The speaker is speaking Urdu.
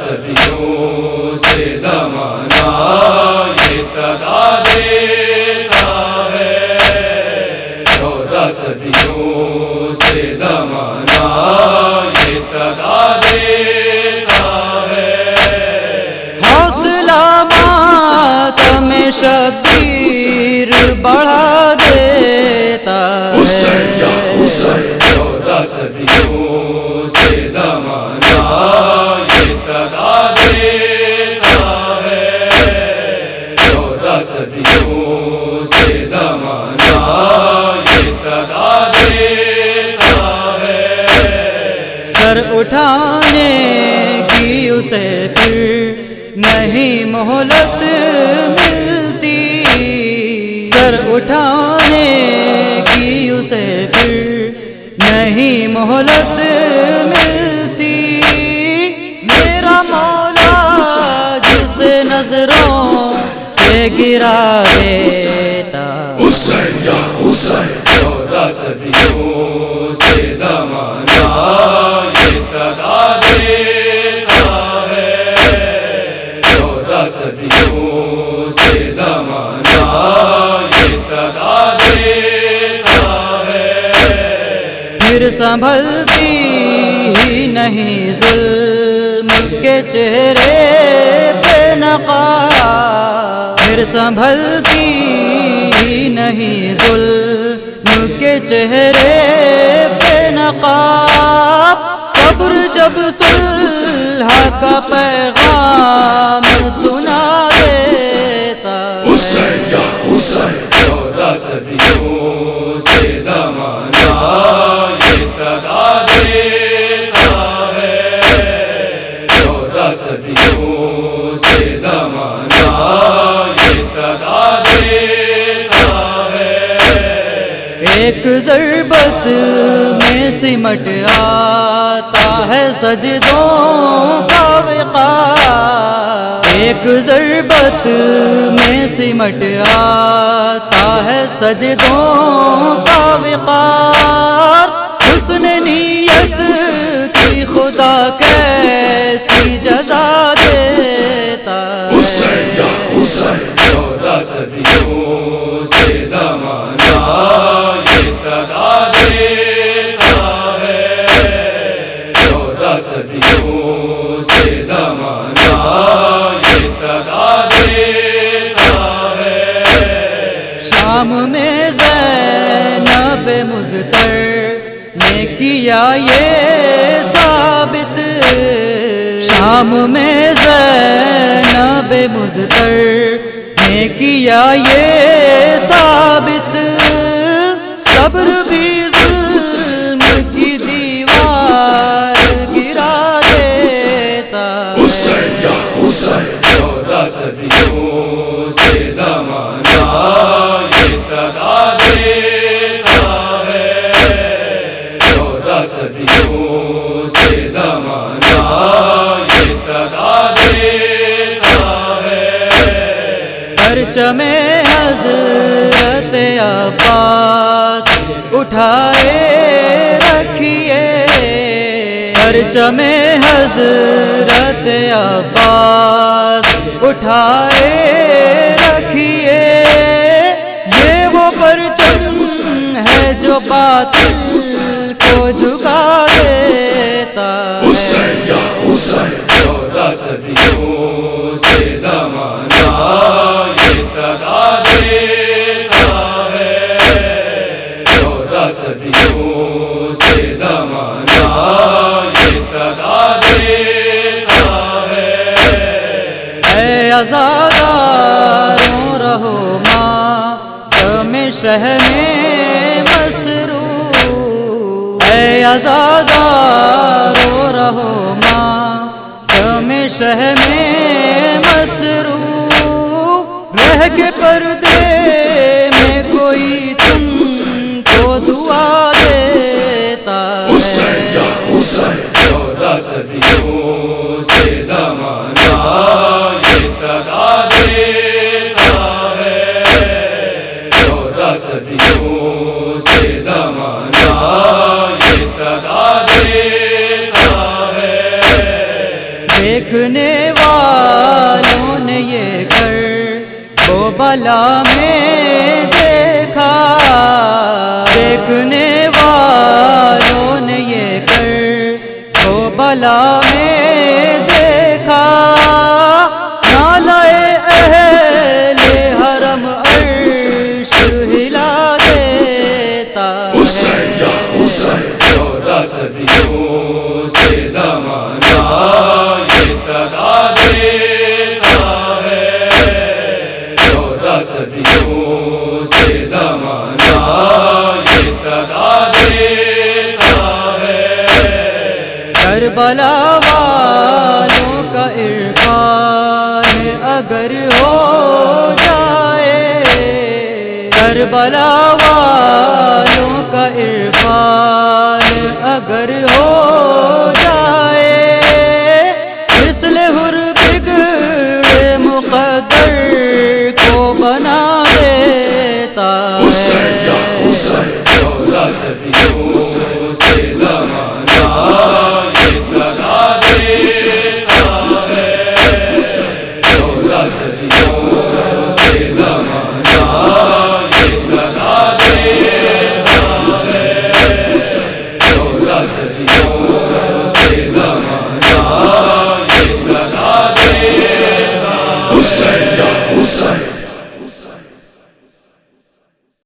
صدیوں سے زمانہ یہ صدا دیتا ہے، 14 صدیوں سے زمانہ یہ صدا دیتا ہے۔ حوصلہ ماتم شبیر بڑھا دیتا ہے، 14 صدیوں سے زمانہ یہ صدا دیتا ہے، 14 صدیوں سے زمانہ یہ صدا دیتا ہے۔ سر اٹھانے کی اسے پھر نہیں مہلت ملتی، سر اٹھانے کی اسے پھر نہیں مہلت ملتی۔ میرا مولا جسے نظروں سے گرا دیتا، 14 صدیوں سے زمانہ یہ صدا دیتا ہے، 14 صدیوں سے زمانہ یہ صدا دیتا ہے۔ پھر سنبھلتی ہی نہیں ظلم کے چہرے پہ نقاب، پھر سنبھلتی ہی نہیں ظلم کے چہرے پہ نقاب۔ صبر جب صلح کا پیغام سنا دیتا ہے، 14 صدیوں سے زمانہ یہ صدا دیتا ہے، 14 صدیوں سے زمانہ یہ صدا دیتا ہے۔ ایک ضربت میں سمٹ آتا ہے سجدوں کا وقار، ایک ضربت میں سمٹ آتا ہے سجدوں کا وقار۔ حسن نیت کی خدا کیسی جزا دیتا ہے، 14 صدیوں سے زمانہ یہ صدا دیتا ہے، 14 صدیوں سے زمانہ یہ صدا دیتا ہے۔ شام میں زینب مضطر نے کیا یہ ثابت، شام میں زینب مضطر نے کیا یہ ثابت، صبر بھی ظلم کی دیوار گرا دیتا ہے، 14 صدیوں سے زمانہ یہ صدا دیتا ہے، 14 صدیوں سے زمانہ یہ صدا دیتا ہے۔ پرچم حضرت عباس اٹھائے رکھیے، پرچم حضرت عباس اٹھائے رکھیے، یہ وہ پرچم ہے جو باطل کو جھکا دیتا ہے، 14 صدیوں سے زمانہ یہ صدا دیتا ہے، 14 صدیوں سے زمانہ یہ صدا دیتا ہے۔ اے عزاداروں رہو ماتم شہ میں مسرور، اے عزاداروں رہو ماتم شہ میں مسرور، رہ کے پردے میں کوئی تم کو دعا دیتا ہے، 14 صدیوں سے زمانہ دیکھنے والوں نے یہ کر وہ بلا میں دیکھا، دیکھنے والوں نے یہ کر وہ بلا میں دیکھا، نالائے اہل حرم عرش ہلا دیتا ہے۔ 14 صدیوں سے زمانہ یہ صدا دیتا ہے، 14 صدیوں سے زمانہ یہ صدا دیتا ہے۔ کربلا والوں کا عرفان اگر ہو جائے، کربلا